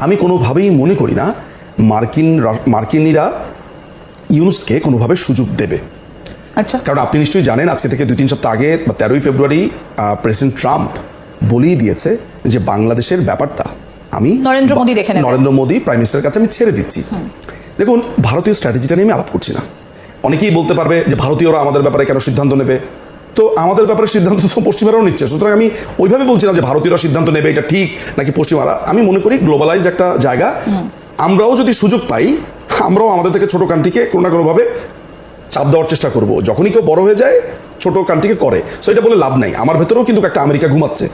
আমি কোনোভাবেই মনে করি না মার্কিনিরা ইউনুসকে কোনোভাবে সুযোগ দেবে। আচ্ছা, কারণ আপনি নিশ্চয়ই জানেন আজকে থেকে 2-3 সপ্তাহ আগে বা 13ই ফেব্রুয়ারি প্রেসিডেন্ট ট্রাম্প বলেই দিয়েছে যে বাংলাদেশের ব্যাপারটা আমি নরেন্দ্র মোদী প্রাইম মিনিস্টারের কাছে আমি ছেড়ে দিচ্ছি। দেখুন, ভারতীয় স্ট্র্যাটেজিটা নিয়ে আমি আলাপ করছি না। অনেকেই বলতে পারবে যে ভারতীয়রা আমাদের ব্যাপারে কেন সিদ্ধান্ত নেবে, তো আমাদের ব্যাপারে সিদ্ধান্ত তো পশ্চিমারাও নিচ্ছে, সুতরাং আমি ওইভাবে বলছি না যে ভারতীয়রা সিদ্ধান্ত নেবে এটা ঠিক নাকি পশ্চিমারা। আমি মনে করি গ্লোবালাইজ একটা জায়গা, আমরাও যদি সুযোগ পাই আমরাও আমাদের থেকে ছোটো কান্ট্রিকে কোনো না কোনোভাবে চাপ দেওয়ার চেষ্টা করব। যখনই কেউ বড় হয়ে যায় ছোটো কান্ট্রিকে করে, সো এটা বলে লাভ নাই। আমার ভেতরেও কিন্তু একটা আমেরিকা ঘুমাচ্ছে,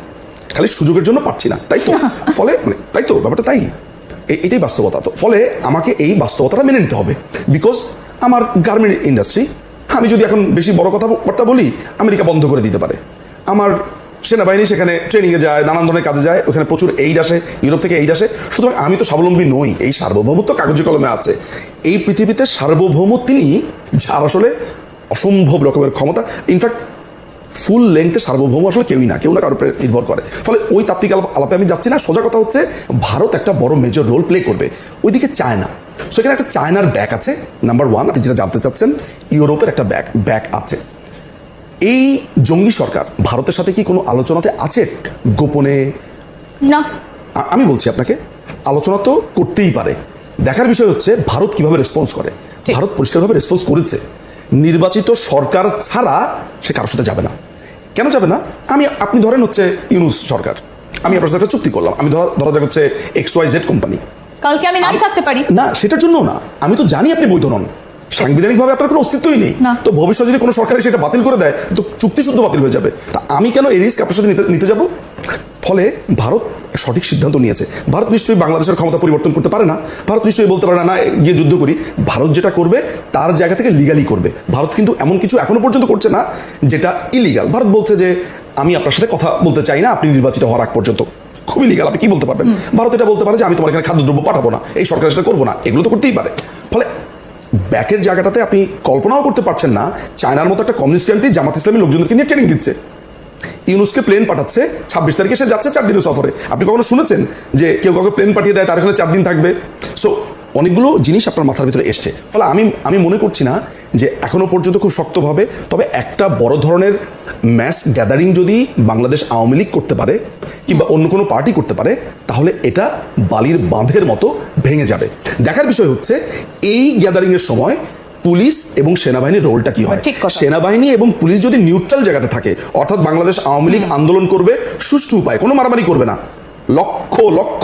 খালি সুযোগের জন্য পাচ্ছি না, তাই তো? ফলে তাই তো ব্যাপারটা, তাই এটাই বাস্তবতা। তো ফলে আমাকে এই বাস্তবতাটা মেনে নিতে হবে, বিকজ আমার গার্মেন্ট ইন্ডাস্ট্রি, আমি যদি এখন বেশি বড় কথাবার্তা বলি আমেরিকা বন্ধ করে দিতে পারে। আমার সেনাবাহিনী সেখানে ট্রেনিংয়ে যায়, নানান ধরনের কাজে যায়, ওখানে প্রচুর এইড আসে, ইউরোপ থেকে এইড আসে। সুতরাং আমি তো স্বাবলম্বী নই, এই সার্বভৌমত্ব কাগজে কলমে আছে। এই পৃথিবীতে সার্বভৌম তিনি, যার আসলে অসম্ভব রকমের ক্ষমতা। ইনফ্যাক্ট ফুল লেংথে সার্বভৌম আসলে কেউ না কারোর উপরে নির্ভর করে। ফলে ওই তাত্ত্বিক আলাপে আমি যাচ্ছি না। সোজা কথা হচ্ছে ভারত একটা বড় মেজর রোল প্লে করবে, ওইদিকে চায়না। সেখানে একটা চায়নার ব্যাক আছে, নাম্বার 1। আপনি যেটা জানতে চাচ্ছেন, ইউরোপের একটা ব্যাক আছে। এই জঙ্গি সরকার ভারতের সাথে কি কোনো আলোচনাতে আছে গোপনে? না, আমি বলছি আপনাকে আলোচনা তো করতেই পারে। দেখার বিষয় হচ্ছে ভারত কিভাবে রেসপন্স করে। ভারত পরিষ্কারভাবে রেসপন্স করেছে, নির্বাচিত সরকার ছাড়া সে কারোর সাথে যাবে না। কেন যাবে না? আপনি ধরেন হচ্ছে ইউনুস সরকার, আমি আপনার সাথে একটা চুক্তি করলাম, আমি ধরা যাক হচ্ছে XYZ কোম্পানি, কালকে আমি নাই থাকতে পারি না, সেটার জন্য না। আমি তো জানি আপনি বৈধ নন, সাংবিধানিকভাবে আপনার কোনো অস্তিত্বই নেই। তো ভবিষ্যতে যদি কোনো সরকার সেটা বাতিল করে দেয় তো চুক্তি শুদ্ধ বাতিল হয়ে যাবে। তা আমি কেন এই রিস্ক আপনার সাথে নিতে যাব? ফলে ভারত সঠিক সিদ্ধান্ত নিয়েছে। ভারত নিশ্চয়ই বাংলাদেশের ক্ষমতা পরিবর্তন করতে পারে না। ভারত নিশ্চয়ই বলতে পারে না গিয়ে যুদ্ধ করি। ভারত যেটা করবে তার জায়গা থেকে লিগালি করবে। ভারত কিন্তু এমন কিছু এখনো পর্যন্ত করছে না যেটা ইলিগাল। ভারত বলছে যে আমি আপনার সাথে কথা বলতে চাই না আপনি নির্বাচিত হওয়ার আগ পর্যন্ত, খুবই লিগাল, আপনি কি বলতে পারবেন? ভারত এটা বলতে পারে যে আমি তোমার এখানে খাদ্যদ্রব্য পাঠাবো না, এই সরকারের সাথে করবো না, এগুলো তো করতেই পারে। ফলে ব্যাকের জায়গাটাতে আপনি কল্পনাও করতে পারছেন না চায়নার মতো একটা কমিউনিস্ট কান্ট্রি জামাত ইসলামী লোকজনকে নিয়ে ট্রেনিং দিচ্ছে, ইউনুসকে প্লেন পাঠাচ্ছে, 26 তারিখে সে যাচ্ছে 4 দিনের সফরে। আপনি কখনো শুনেছেন যে কেউ কাউকে প্লেন পাঠিয়ে দেয় তার এখানে 4 দিন থাকবে? সো অনেকগুলো জিনিস আপনার মাথার ভিতরে এসছে। ফলে আমি মনে করছি না যে এখনো পর্যন্ত খুব শক্তভাবে, তবে একটা বড় ধরনের ম্যাস গ্যাদারিং যদি বাংলাদেশ আওয়ামী লীগ করতে পারে কিংবা অন্য কোনো পার্টি করতে পারে তাহলে এটা বালির বাঁধের মতো ভেঙে যাবে। দেখার বিষয় হচ্ছে এই গ্যাদারিংয়ের সময় পুলিশ এবং সেনাবাহিনীর রোলটা কি হয়। সেনাবাহিনী এবং পুলিশ যদি নিউট্রাল জায়গাতে থাকে, অর্থাৎ বাংলাদেশ আওয়ামী লীগ আন্দোলন করবে সুষ্ঠু উপায়, কোনো মারামারি করবে না, লক্ষ লক্ষ